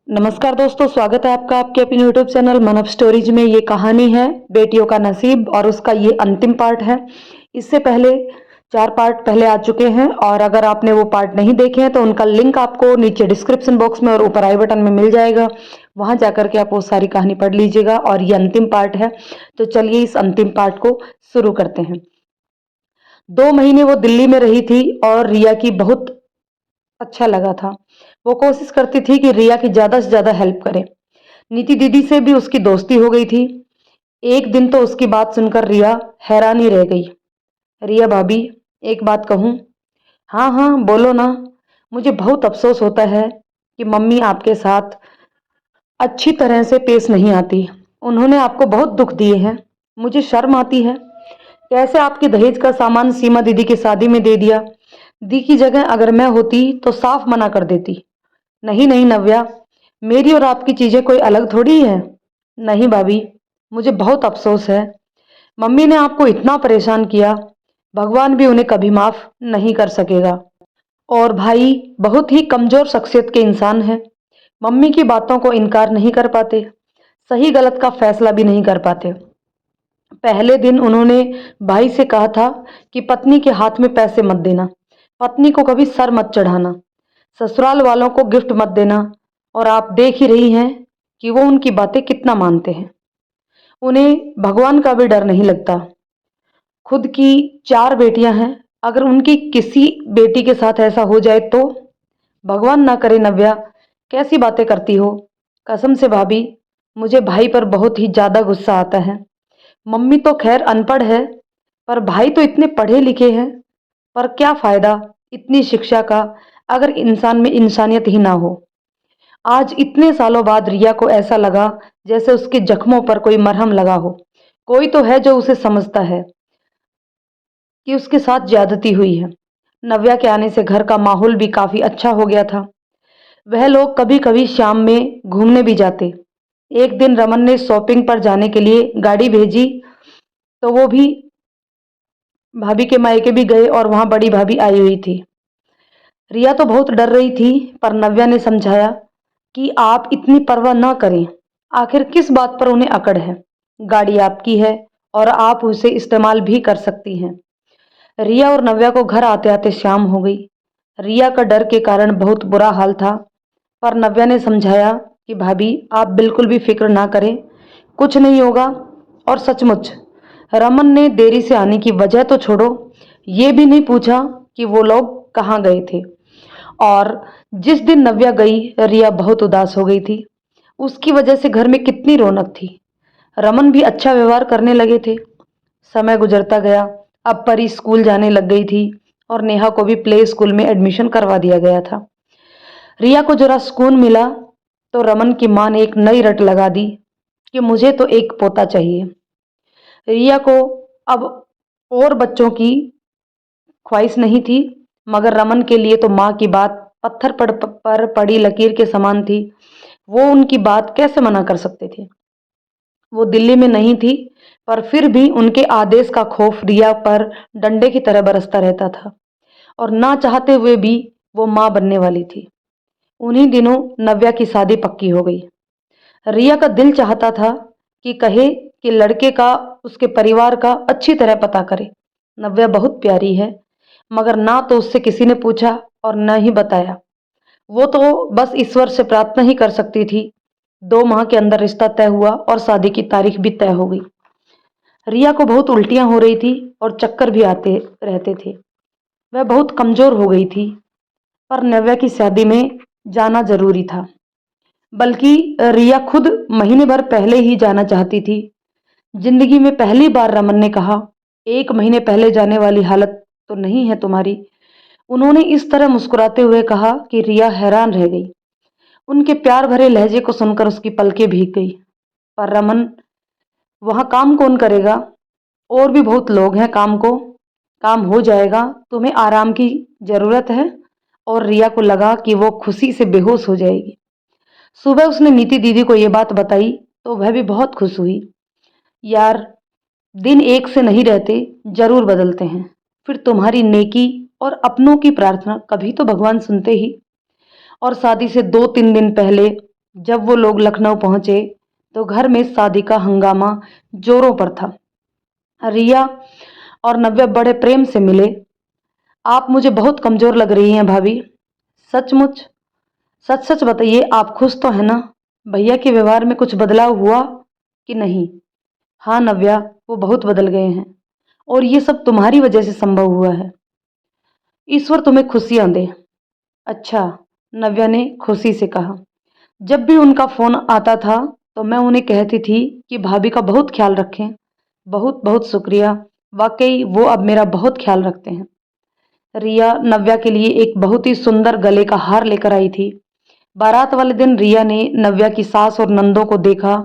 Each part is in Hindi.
नमस्कार दोस्तों, स्वागत है आपका आपके अपने यूट्यूब चैनल मन ऑफ स्टोरीज में। ये कहानी है बेटियों का नसीब और उसका ये अंतिम पार्ट है। इससे पहले 4 पार्ट पहले आ चुके हैं और अगर आपने वो पार्ट नहीं देखे हैं तो उनका लिंक आपको नीचे डिस्क्रिप्शन बॉक्स में और ऊपर आई बटन में मिल जाएगा। वहां जाकर के आप वो सारी कहानी पढ़ लीजिएगा और ये अंतिम पार्ट है। तो चलिए इस अंतिम पार्ट को शुरू करते हैं। 2 महीने वो दिल्ली में रही थी और रिया की बहुत अच्छा लगा था। वो कोशिश करती थी कि रिया की ज्यादा से ज्यादा हेल्प करे। नीति दीदी से भी उसकी दोस्ती हो गई थी। एक दिन तो उसकी बात सुनकर रिया हैरान ही रह गई। रिया भाभी, एक बात कहूँ? हाँ हाँ बोलो ना। मुझे बहुत अफसोस होता है कि मम्मी आपके साथ अच्छी तरह से पेश नहीं आती। उन्होंने आपको बहुत दुख दिए हैं। मुझे शर्म आती है। कैसे आपके दहेज का सामान सीमा दीदी की शादी में दे दिया। दी की जगह अगर मैं होती तो साफ मना कर देती। नहीं नहीं नव्या, मेरी और आपकी चीजें कोई अलग थोड़ी है। नहीं भाभी, मुझे बहुत अफसोस है। मम्मी ने आपको इतना परेशान किया, भगवान भी उन्हें कभी माफ नहीं कर सकेगा। और भाई बहुत ही कमजोर शख्सियत के इंसान हैं। मम्मी की बातों को इनकार नहीं कर पाते, सही गलत का फैसला भी नहीं कर पाते। पहले दिन उन्होंने भाई से कहा था कि पत्नी के हाथ में पैसे मत देना, पत्नी को कभी सर मत चढ़ाना, ससुराल वालों को गिफ्ट मत देना। और आप देख ही रही हैं कि वो उनकी बातें कितना मानते हैं। उन्हें भगवान का भी डर नहीं लगता। खुद की 4 बेटियां हैं, अगर उनकी किसी बेटी के साथ ऐसा हो जाए तो? भगवान ना करे नव्या, कैसी बातें करती हो। कसम से भाभी, मुझे भाई पर बहुत ही ज्यादा गुस्सा आता है। मम्मी तो खैर अनपढ़ है, पर भाई तो इतने पढ़े लिखे हैं। पर क्या फायदा इतनी शिक्षा का अगर इंसान में इंसानियत ही ना हो। आज इतने सालों बाद रिया को ऐसा लगा जैसे उसके जख्मों पर कोई मरहम लगा हो। कोई तो है जो उसे समझता है कि उसके साथ ज्यादती हुई है। नव्या के आने से घर का माहौल भी काफी अच्छा हो गया था। वह लोग कभी कभी शाम में घूमने भी जाते। एक दिन रमन ने शॉपिंग पर जाने के लिए गाड़ी भेजी तो वो भी भाभी के मायके भी गए और वहां बड़ी भाभी आई हुई थी। रिया तो बहुत डर रही थी, पर नव्या ने समझाया कि आप इतनी परवाह ना करें। आखिर किस बात पर उन्हें अकड़ है। गाड़ी आपकी है और आप उसे इस्तेमाल भी कर सकती हैं। रिया और नव्या को घर आते आते शाम हो गई। रिया का डर के कारण बहुत बुरा हाल था, पर नव्या ने समझाया कि भाभी आप बिल्कुल भी फिक्र ना करें, कुछ नहीं होगा। और सचमुच रमन ने देरी से आने की वजह तो छोड़ो, ये भी नहीं पूछा कि वो लोग कहाँ गए थे। और जिस दिन नव्या गई, रिया बहुत उदास हो गई थी। उसकी वजह से घर में कितनी रौनक थी। रमन भी अच्छा व्यवहार करने लगे थे। समय गुजरता गया। अब परी स्कूल जाने लग गई थी और नेहा को भी प्ले स्कूल में एडमिशन करवा दिया गया था। रिया को जरा सुकून मिला तो रमन की मां ने एक नई रट लगा दी कि मुझे तो एक पोता चाहिए। रिया को अब और बच्चों की ख्वाहिश नहीं थी, मगर रमन के लिए तो माँ की बात पत्थर पर पड़ी लकीर के समान थी। वो उनकी बात कैसे मना कर सकते थे। वो दिल्ली में नहीं थी, पर फिर भी उनके आदेश का खौफ रिया पर डंडे की तरह बरसता रहता था। और ना चाहते हुए भी वो माँ बनने वाली थी। उन्हीं दिनों नव्या की शादी पक्की हो गई। रिया का दिल चाहता था कि कहे कि लड़के का उसके परिवार का अच्छी तरह पता करे। नव्या बहुत प्यारी है, मगर ना तो उससे किसी ने पूछा और न ही बताया। वो तो बस ईश्वर से प्रार्थना ही कर सकती थी। 2 माह के अंदर रिश्ता तय हुआ और शादी की तारीख भी तय हो गई। रिया को बहुत उल्टियां हो रही थी और चक्कर भी आते रहते थे। वह बहुत कमजोर हो गई थी, पर नव्या की शादी में जाना जरूरी था। बल्कि रिया खुद महीने भर पहले ही जाना चाहती थी। जिंदगी में पहली बार रमन ने कहा, 1 महीने पहले जाने वाली हालत तो नहीं है तुम्हारी। उन्होंने इस तरह मुस्कुराते हुए कहा कि रिया हैरान रह गई। उनके प्यार भरे लहजे को सुनकर उसकी पलकें भीग गई। पर रमन, वहां काम कौन करेगा? और भी बहुत लोग हैं काम को। काम हो जाएगा, तुम्हें आराम की जरूरत है। और रिया को लगा कि वो खुशी से बेहोश हो जाएगी। सुबह उसने नीति दीदी को यह बात बताई तो वह भी बहुत खुश हुई। यार, दिन एक से नहीं रहते, जरूर बदलते हैं। फिर तुम्हारी नेकी और अपनों की प्रार्थना कभी तो भगवान सुनते ही। और शादी से 2-3 दिन पहले जब वो लोग लखनऊ पहुंचे तो घर में शादी का हंगामा जोरों पर था। रिया और नव्या बड़े प्रेम से मिले। आप मुझे बहुत कमजोर लग रही हैं भाभी। सचमुच? सच सच बताइए, आप खुश तो है ना? भैया के व्यवहार में कुछ बदलाव हुआ कि नहीं? हाँ नव्या, वो बहुत बदल गए हैं और ये सब तुम्हारी वजह से संभव हुआ है। ईश्वर तुम्हें खुशियां दे। अच्छा, नव्या ने खुशी से कहा। जब भी उनका फोन आता था तो मैं उन्हें कहती थी कि भाभी का बहुत ख्याल रखें। बहुत बहुत शुक्रिया, वाकई वो अब मेरा बहुत ख्याल रखते हैं। रिया नव्या के लिए एक बहुत ही सुंदर गले का हार लेकर आई थी। बारात वाले दिन रिया ने नव्या की सास और नंदों को देखा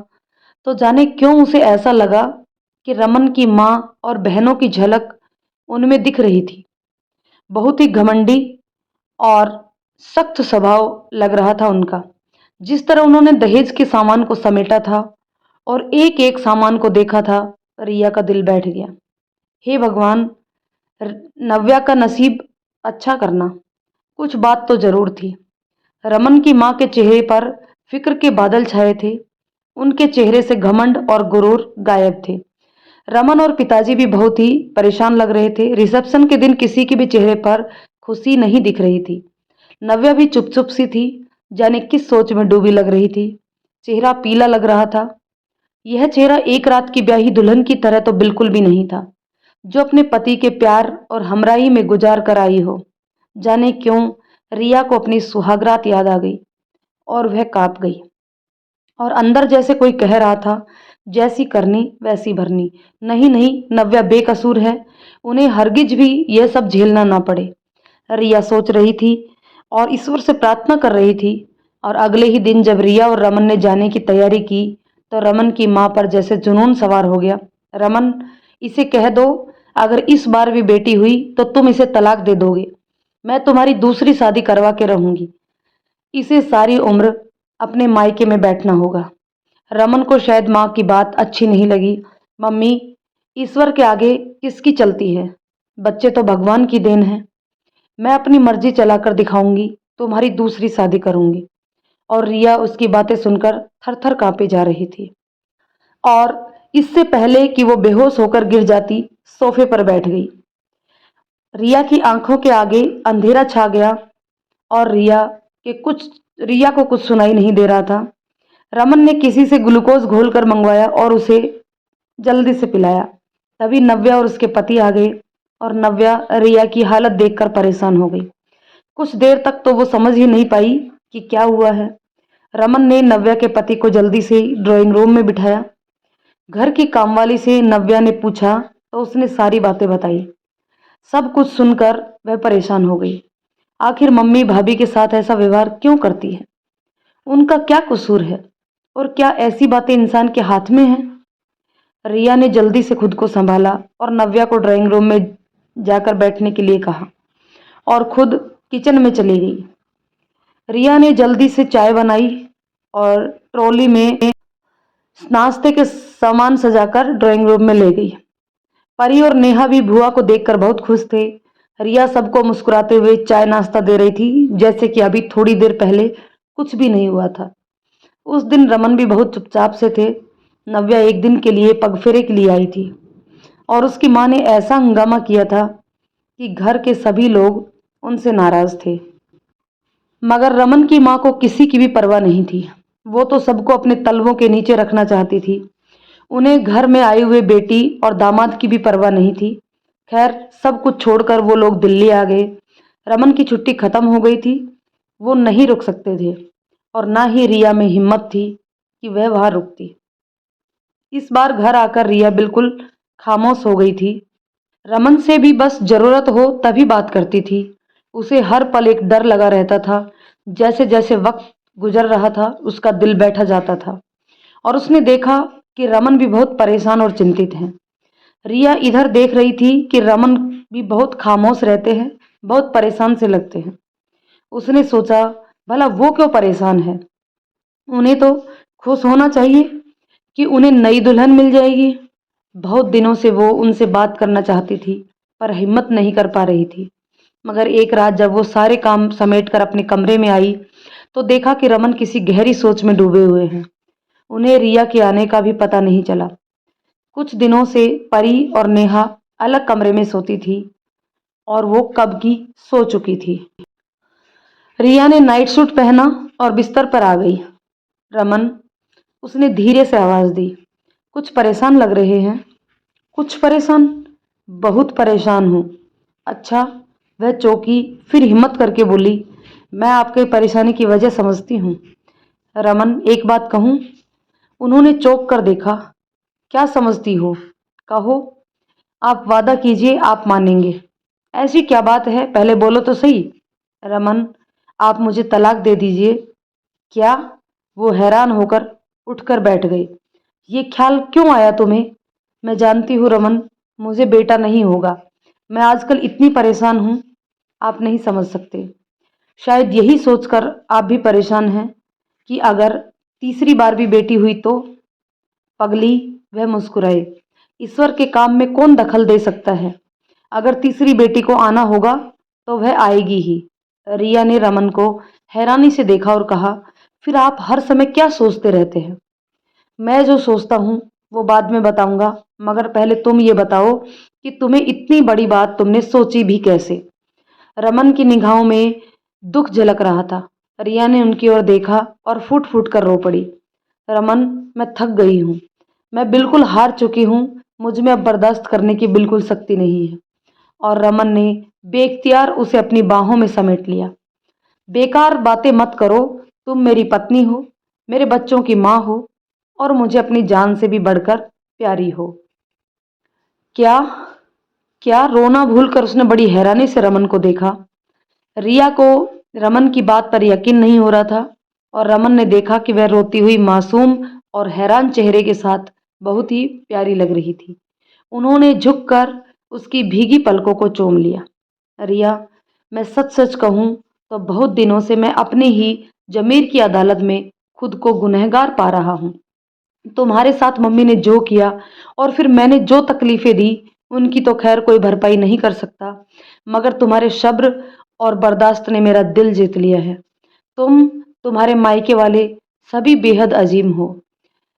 तो जाने क्यों उसे ऐसा लगा कि रमन की माँ और बहनों की झलक उनमें दिख रही थी। बहुत ही घमंडी और सख्त स्वभाव लग रहा था उनका। जिस तरह उन्होंने दहेज के सामान को समेटा था और एक एक सामान को देखा था, रिया का दिल बैठ गया। हे भगवान, नव्या का नसीब अच्छा करना। कुछ बात तो जरूर थी। रमन की मां के चेहरे पर फिक्र के बादल छाए थे। उनके चेहरे से घमंड और गुरूर गायब थे। रमन और पिताजी भी बहुत ही परेशान लग रहे थे। रिसेप्शन के दिन किसी के भी चेहरे पर खुशी नहीं दिख रही थी। नव्या भी चुप चुप सी थी, जाने किस सोच में डूबी लग रही थी। चेहरा पीला लग रहा था। यह चेहरा एक रात की ब्याही दुल्हन की तरह तो बिल्कुल भी नहीं था, जो अपने पति के प्यार और हमराही में गुजार कर आई हो। जाने क्यों रिया को अपनी सुहागरात याद आ गई और वह कांप गई। और अंदर जैसे कोई कह रहा था, जैसी करनी वैसी भरनी। नहीं नहीं, नव्या बेकसूर है, उन्हें हरगिज भी यह सब झेलना ना पड़े। रिया सोच रही थी और ईश्वर से प्रार्थना कर रही थी। और अगले ही दिन जब रिया और रमन ने जाने की तैयारी की तो रमन की मां पर जैसे जुनून सवार हो गया। रमन, इसे कह दो अगर इस बार भी बेटी हुई तो तुम इसे तलाक दे दोगे। मैं तुम्हारी दूसरी शादी करवा के रहूंगी। इसे सारी उम्र अपने मायके में बैठना होगा। रमन को शायद माँ की बात अच्छी नहीं लगी। मम्मी, ईश्वर के आगे किसकी चलती है? बच्चे तो भगवान की देन है। मैं अपनी मर्जी चलाकर दिखाऊंगी, तुम्हारी दूसरी शादी करूंगी। और रिया उसकी बातें सुनकर थर थर कांपे जा रही थी। और इससे पहले कि वो बेहोश होकर गिर जाती, सोफे पर बैठ गई। रिया की आंखों के आगे अंधेरा छा गया और रिया को कुछ सुनाई नहीं दे रहा था। रमन ने किसी से ग्लूकोज घोलकर मंगवाया और उसे जल्दी से पिलाया। तभी नव्या और उसके पति आ गए और नव्या रिया की हालत देखकर परेशान हो गई। कुछ देर तक तो वो समझ ही नहीं पाई कि क्या हुआ है। रमन ने नव्या के पति को जल्दी से ड्राइंग रूम में बिठाया। घर की कामवाली से नव्या ने पूछा तो उसने सारी बातें बताई। सब कुछ सुनकर वह परेशान हो गई। आखिर मम्मी भाभी के साथ ऐसा व्यवहार क्यों करती है? उनका क्या कसूर है? और क्या ऐसी बातें इंसान के हाथ में हैं? रिया ने जल्दी से खुद को संभाला और नव्या को ड्राइंग रूम में जाकर बैठने के लिए कहा और खुद किचन में चली गई। रिया ने जल्दी से चाय बनाई और ट्रॉली में नाश्ते के सामान सजाकर ड्राइंग रूम में ले गई। परी और नेहा भी बुआ को देखकर बहुत खुश थे। रिया सबको मुस्कुराते हुए चाय नाश्ता दे रही थी, जैसे कि अभी थोड़ी देर पहले कुछ भी नहीं हुआ था। उस दिन रमन भी बहुत चुपचाप से थे। नव्या एक दिन के लिए पगफेरे के लिए आई थी और उसकी माँ ने ऐसा हंगामा किया था कि घर के सभी लोग उनसे नाराज थे। मगर रमन की माँ को किसी की भी परवाह नहीं थी। वो तो सबको अपने तलवों के नीचे रखना चाहती थी। उन्हें घर में आए हुए बेटी और दामाद की भी परवाह नहीं थी। खैर, सब कुछ छोड़कर वो लोग दिल्ली आ गए। रमन की छुट्टी खत्म हो गई थी। वो नहीं रुक सकते थे और ना ही रिया में हिम्मत थी कि वह वहां रुकती। इस बार घर आकर रिया बिल्कुल खामोश हो गई थी। रमन से भी बस जरूरत हो तभी बात करती थी। उसे हर पल एक डर लगा रहता था। जैसे जैसे वक्त गुजर रहा था उसका दिल बैठा जाता था और उसने देखा कि रमन भी बहुत परेशान और चिंतित हैं। रिया इधर देख रही थी कि रमन भी बहुत खामोश रहते हैं, बहुत परेशान से लगते हैं। उसने सोचा, भला वो क्यों परेशान है? उन्हें तो खुश होना चाहिए कि उन्हें नई दुल्हन मिल जाएगी। बहुत दिनों से वो उनसे बात करना चाहती थी पर हिम्मत नहीं कर पा रही थी। मगर एक रात जब वो सारे काम समेट कर अपने कमरे में आई तो देखा कि रमन किसी गहरी सोच में डूबे हुए हैं। उन्हें रिया के आने का भी पता नहीं चला। कुछ दिनों से परी और नेहा अलग कमरे में सोती थी और वो कब की सो चुकी थी। रिया ने नाइट सूट पहना और बिस्तर पर आ गई। रमन, उसने धीरे से आवाज दी। कुछ परेशान लग रहे हैं? कुछ परेशान? बहुत परेशान हूँ। अच्छा, वह चौंकी, फिर हिम्मत करके बोली, मैं आपकी परेशानी की वजह समझती हूँ। रमन, एक बात कहूँ? उन्होंने चौंक कर देखा। क्या समझती हो? कहो। आप वादा कीजिए आप मानेंगे। ऐसी क्या बात है, पहले बोलो तो सही। रमन, आप मुझे तलाक दे दीजिए। क्या? वो हैरान होकर उठकर बैठ गई। ये ख्याल क्यों आया तुम्हें? मैं जानती हूँ रमन, मुझे बेटा नहीं होगा। मैं आजकल इतनी परेशान हूँ, आप नहीं समझ सकते। शायद यही सोचकर आप भी परेशान हैं कि अगर तीसरी बार भी बेटी हुई तो। पगली, वह मुस्कुराए। ईश्वर के काम में कौन दखल दे सकता है? अगर तीसरी बेटी को आना होगा तो वह आएगी ही। रिया ने रमन को हैरानी से देखा और कहा, फिर आप हर समय क्या सोचते रहते हैं? मैं जो सोचता हूँ वो बाद में बताऊंगा, मगर पहले तुम ये बताओ कि तुम्हें इतनी बड़ी बात तुमने सोची भी कैसे? रमन की निगाहों में दुख झलक रहा था। रिया ने उनकी ओर देखा और फूट फूट कर रो पड़ी। रमन, मैं थक गई हूँ। मैं बिल्कुल हार चुकी हूँ। मुझ में अब बर्दाश्त करने की बिल्कुल शक्ति नहीं है। और रमन ने बेख्तियार उसे अपनी बाहों में समेट लिया। बेकार बातें मत करो। तुम मेरी पत्नी हो, मेरे बच्चों की माँ हो और मुझे अपनी जान से भी बढ़कर प्यारी हो। क्या? क्या? रोना भूलकर उसने बड़ी हैरानी से रमन को देखा। रिया को रमन की बात पर यकीन नहीं हो रहा था और रमन ने देखा कि वह रोती हुई मासूम और हैरान चेहरे के साथ बहुत ही प्यारी लग रही थी। उन्होंने झुककर उसकी भीगी पलकों को चूम लिया। रिया, मैं सच सच कहूँ तो बहुत दिनों से मैं अपने ही जमीर की अदालत में खुद को गुनहगार पा रहा हूँ। तुम्हारे साथ मम्मी ने जो किया और फिर मैंने जो तकलीफें दी, उनकी तो खैर कोई भरपाई नहीं कर सकता, मगर तुम्हारे सब्र और बर्दाश्त ने मेरा दिल जीत लिया है। तुम्हारे मायके वाले सभी बेहद अजीम हो।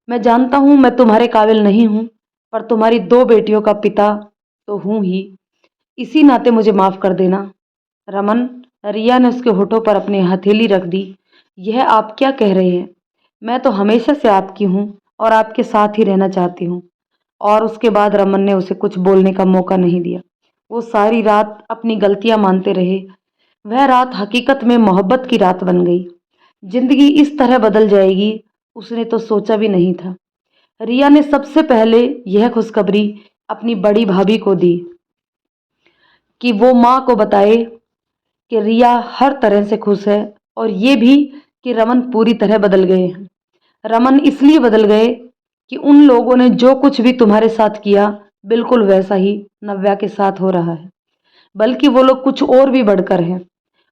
मैं जानता हूँ मैं तुम्हारे काबिल नहीं हूँ, पर तुम्हारी दो बेटियों का पिता तो हूँ ही। इसी नाते मुझे माफ कर देना। रमन, रिया ने उसके होठों पर अपनी हथेली रख दी। यह आप क्या कह रहे हैं? मैं तो हमेशा से आपकी हूँ और आपके साथ ही रहना चाहती हूँ। और उसके बाद रमन ने उसे कुछ बोलने का मौका नहीं दिया। वो सारी रात अपनी गलतियां मानते रहे। वह रात हकीकत में मोहब्बत की रात बन गई। जिंदगी इस तरह बदल जाएगी उसने तो सोचा भी नहीं था। रिया ने सबसे पहले यह खुशखबरी अपनी बड़ी भाभी को दी कि वो माँ को बताए कि रिया हर तरह से खुश है और ये भी कि रमन पूरी तरह बदल गए हैं। रमन इसलिए बदल गए कि उन लोगों ने जो कुछ भी तुम्हारे साथ किया बिल्कुल वैसा ही नव्या के साथ हो रहा है। बल्कि वो लोग कुछ और भी बढ़कर हैं।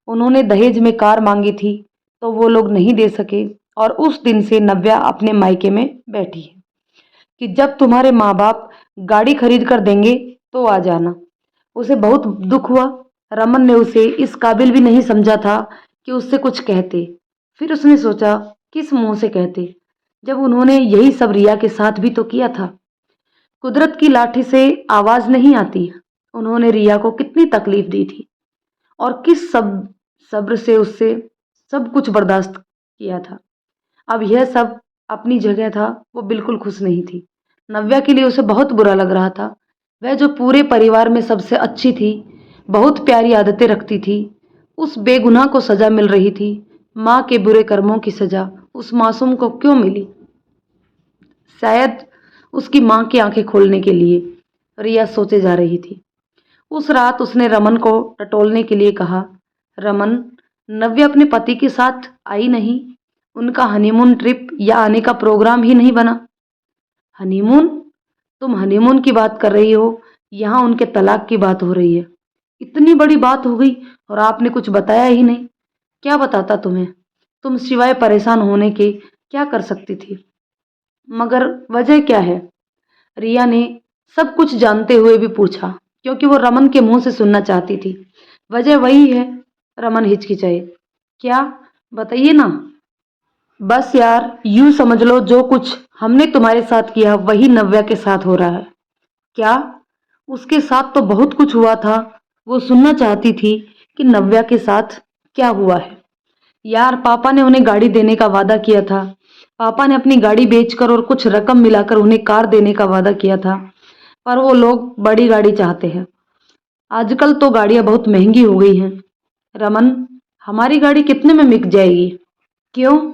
उन्होंने दहेज में कार मांगी थी तो वो लोग नहीं दे सके और उस दिन से नव्या अपने मायके में बैठी है कि जब तुम्हारे माँ बाप गाड़ी खरीद कर देंगे तो आ जाना। उसे बहुत दुख हुआ। रमन ने उसे इस काबिल भी नहीं समझा था कि उससे कुछ कहते। फिर उसने सोचा किस मुंह से कहते जब उन्होंने यही सब रिया के साथ भी तो किया था। कुदरत की लाठी से आवाज नहीं आती। उन्होंने रिया को कितनी तकलीफ दी थी और किस सब्र से उससे सब कुछ बर्दाश्त किया था। अब यह सब अपनी जगह था। वो बिल्कुल खुश नहीं थी। नव्या के लिए उसे बहुत बुरा लग रहा था। वह जो पूरे परिवार में सबसे अच्छी थी, बहुत प्यारी आदतें रखती थी, उस बेगुनाह को सजा मिल रही थी। माँ के बुरे कर्मों की सजा उस मासूम को क्यों मिली? शायद उसकी माँ की आंखें खोलने के लिए। रिया सोचे जा रही थी। उस रात उसने रमन को टटोलने के लिए कहा, रमन, नव्या अपने पति के साथ आई नहीं। उनका हनीमून ट्रिप या आने का प्रोग्राम ही नहीं बना। हनीमून? तुम हनीमून की बात कर रही हो, यहाँ उनके तलाक की बात हो रही है। इतनी बड़ी बात हो गई और आपने कुछ बताया ही नहीं। क्या बताता तुम्हें? तुम सिवाय परेशान होने के क्या कर सकती थी? मगर वजह क्या है? रिया ने सब कुछ जानते हुए भी पूछा, क्योंकि वो रमन के मुंह से सुनना चाहती थी। वजह वही है। रमन हिचकिचाए। क्या? बताइए ना। बस यार यूं समझ लो जो कुछ हमने तुम्हारे साथ किया वही नव्या के साथ हो रहा है। क्या? उसके साथ तो बहुत कुछ हुआ था। वो सुनना चाहती थी कि नव्या के साथ क्या हुआ है। यार पापा ने उन्हें गाड़ी देने का वादा किया था। पापा ने अपनी गाड़ी बेचकर और कुछ रकम मिलाकर उन्हें कार देने का वादा किया था। पर वो लोग बड़ी गाड़ी चाहते हैं। आजकल तो गाड़ियां बहुत महंगी हो गई हैं। रमन, हमारी गाड़ी कितने में बिक जाएगी? क्यों?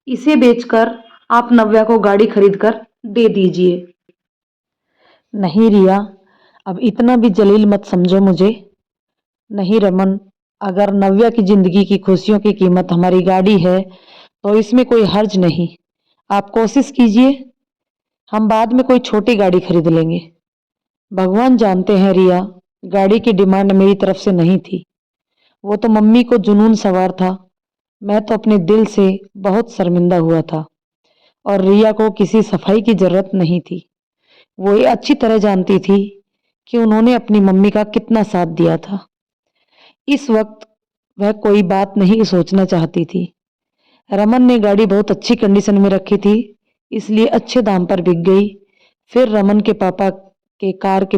इसे बेचकर आप नव्या को गाड़ी खरीद कर दे दीजिए। नहीं रिया, अब इतना भी जलील मत समझो मुझे। नहीं रमन, अगर नव्या की जिंदगी की खुशियों की कीमत हमारी गाड़ी है तो इसमें कोई हर्ज नहीं। आप कोशिश कीजिए, हम बाद में कोई छोटी गाड़ी खरीद लेंगे। भगवान जानते हैं रिया, गाड़ी की डिमांड मेरी तरफ से नहीं थी। वो तो मम्मी को जुनून सवार था। मैं तो अपने दिल से बहुत शर्मिंदा हुआ था। और रिया को किसी सफाई की जरूरत नहीं थी। वो ये अच्छी तरह जानती थी कि उन्होंने अपनी मम्मी का कितना साथ दिया था। इस वक्त वह कोई बात नहीं सोचना चाहती थी। रमन ने गाड़ी बहुत अच्छी कंडीशन में रखी थी, इसलिए अच्छे दाम पर बिक गई। फिर रमन के पापा के कार के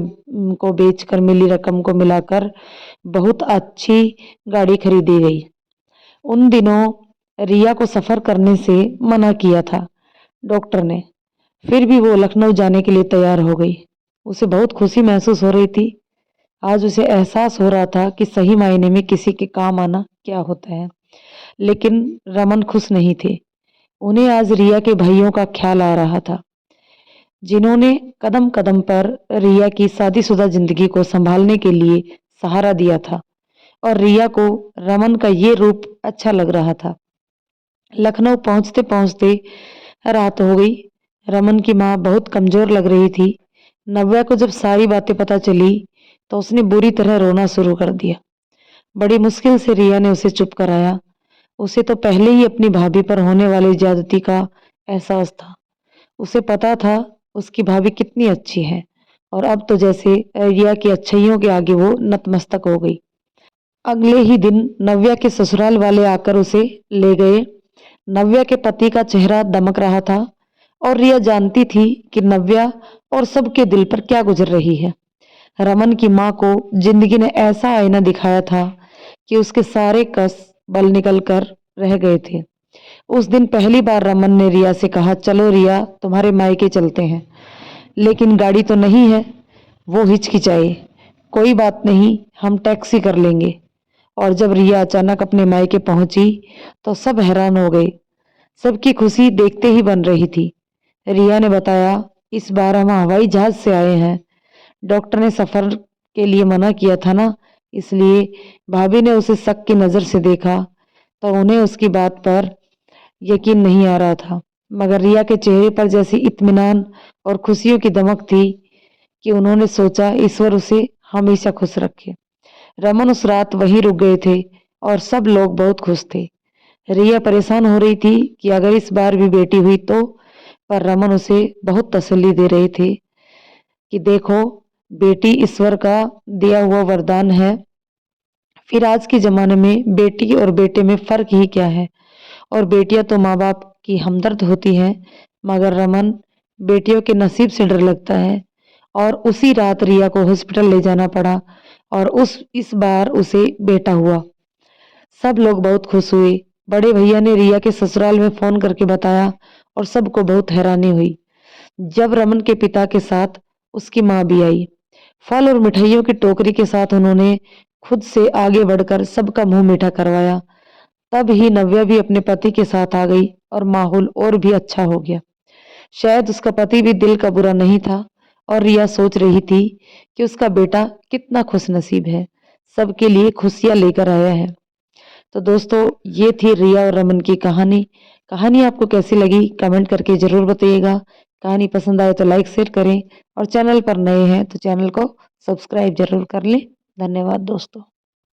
को बेचकर मिली रकम को मिलाकर बहुत अच्छी गाड़ी खरीदी गई। उन दिनों रिया को सफर करने से मना किया था डॉक्टर ने। फिर भी वो लखनऊ जाने के लिए तैयार हो गई। उसे बहुत खुशी महसूस हो रही थी। आज उसे एहसास हो रहा था कि सही मायने में किसी के काम आना क्या होता है। लेकिन रमन खुश नहीं थे। उन्हें आज रिया के भाइयों का ख्याल आ रहा था, जिन्होंने कदम कदम पर रिया की शादीशुदा जिंदगी को संभालने के लिए सहारा दिया था। और रिया को रमन का ये रूप अच्छा लग रहा था। लखनऊ पहुंचते पहुंचते रात हो गई। रमन की माँ बहुत कमजोर लग रही थी। नव्या को जब सारी बातें पता चली तो उसने बुरी तरह रोना शुरू कर दिया। बड़ी मुश्किल से रिया ने उसे चुप कराया। उसे तो पहले ही अपनी भाभी पर होने वाली ज्यादती का एहसास था। उसे पता था उसकी भाभी कितनी अच्छी है, और अब तो जैसे रिया की अच्छाइयों के आगे वो नतमस्तक हो गई। अगले ही दिन नव्या के ससुराल वाले आकर उसे ले गए। नव्या के पति का चेहरा दमक रहा था और रिया जानती थी कि नव्या और सबके दिल पर क्या गुजर रही है। रमन की माँ को जिंदगी ने ऐसा आईना दिखाया था कि उसके सारे कस बल निकल कर रह गए थे। उस दिन पहली बार रमन ने रिया से कहा, चलो रिया, तुम्हारे मायके चलते हैं। लेकिन गाड़ी तो नहीं है। वो हिचकिचाई। कोई बात नहीं, हम टैक्सी कर लेंगे। और जब रिया अचानक अपने मायके पहुंची तो सब हैरान हो गए। सबकी खुशी देखते ही बन रही थी। रिया ने बताया, इस बार हम हवाई जहाज से आए हैं। डॉक्टर ने सफर के लिए मना किया था ना, इसलिए। भाभी ने उसे शक की नजर से देखा तो उन्हें उसकी बात पर यकीन नहीं आ रहा था। मगर रिया के चेहरे पर जैसी इत्मीनान और खुशियों की दमक थी कि उन्होंने सोचा ईश्वर उसे हमेशा खुश रखे। रमन उस रात वहीं रुक गए थे और सब लोग बहुत खुश थे। रिया परेशान हो रही थी कि अगर इस बार भी बेटी हुई तो, पर रमन उसे बहुत तसल्ली दे रहे थे कि देखो, बेटी ईश्वर का दिया हुआ वरदान है। फिर आज के जमाने में बेटी और बेटे में फर्क ही क्या है। और बेटियां तो माँ बाप की हमदर्द होती हैं, मगर रमन, बेटियों के नसीब से डर लगता है। और उसी रात रिया को हॉस्पिटल ले जाना पड़ा और इस बार उसे बेटा हुआ। सब लोग बहुत खुश हुए। बड़े भैया ने रिया के ससुराल में फोन करके बताया और सबको बहुत हैरानी हुई। जब रमन के पिता के साथ उसकी माँ भी आई। फल और मिठाइयों की टोकरी के साथ उन्होंने खुद से आगे बढ़कर सबका मुंह मीठा करवाया। तब ही नव्या भी अपने पति के साथ आ गई और माहौल और भी अच्छा हो गया। शायद उसका पति भी दिल का बुरा नहीं था। और रिया सोच रही थी कि उसका बेटा कितना खुशनसीब है, सबके लिए खुशियां लेकर आया है। तो दोस्तों, ये थी रिया और रमन की कहानी। कहानी आपको कैसी लगी कमेंट करके जरूर बताइएगा। कहानी पसंद आए तो लाइक शेयर करें, और चैनल पर नए हैं तो चैनल को सब्सक्राइब जरूर कर लें। धन्यवाद दोस्तों।